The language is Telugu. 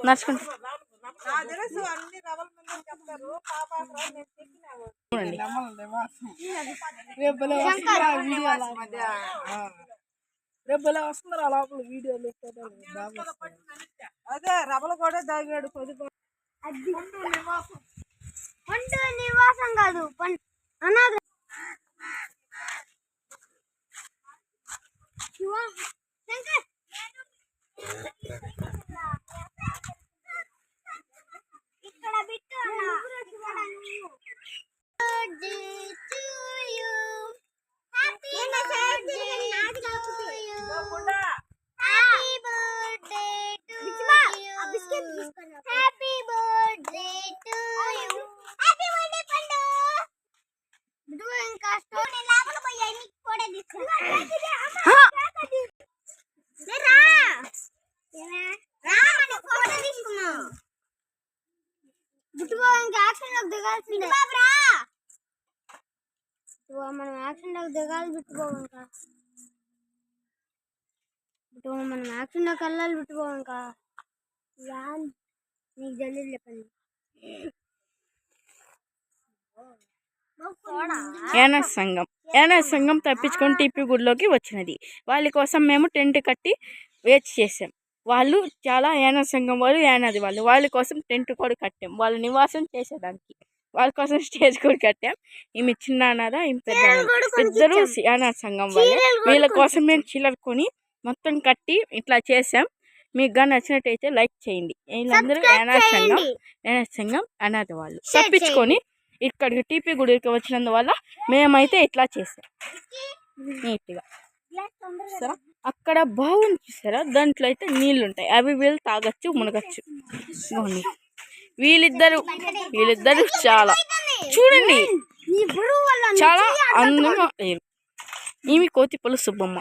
నడుచుకుంటా రేపు వస్తున్నారు లోపల వీడియోలు అదే రబలు కూడా దాగాడు నివాసం కాదు అనాథ ఇక్కడ బిట్టు మనం యాక్షన్ దిగాలి బిట్టుకోవంకా మనం యాక్షన్ వెళ్ళాలి బిట్టుకోవంకా నీకు జల్దీ చెప్పండి యానా సంఘం తప్పించుకొని టీపీ గుడిలోకి వచ్చినది. వాళ్ళ కోసం మేము టెంట్ కట్టి వేచి చేసాం. వాళ్ళు చాలా యానా సంఘం వాళ్ళు యానాది వాళ్ళ కోసం టెంట్ కూడా కట్టాం. వాళ్ళు నివాసం చేసేదానికి వాళ్ళ కోసం స్టేజ్ కూడా కట్టాం. ఈమె చిన్న అనాథ, ఈమె పెద్ద ఇద్దరు యానా సంఘం వాళ్ళు. వీళ్ళ కోసం మేము చిల్లరుకొని మొత్తం కట్టి ఇట్లా చేసాం. మీకు నచ్చినట్టయితే లైక్ చేయండి. వీళ్ళందరూ యానా సంఘం అనాథ వాళ్ళు తప్పించుకొని ఇక్కడికి టీపీ గుడికి వచ్చినందువల్ల మేమైతే ఇట్లా చేసాం నీట్గా. సరే అక్కడ బాగుంది చూసారా, దాంట్లో అయితే నీళ్ళు ఉంటాయి. అవి వీళ్ళు తాగొచ్చు, మునగచ్చు. వీళ్ళిద్దరు చాలా చూడండి చాలా అందంగా లేరు. ఈమె కోతిపల్లి సుబ్బమ్మ.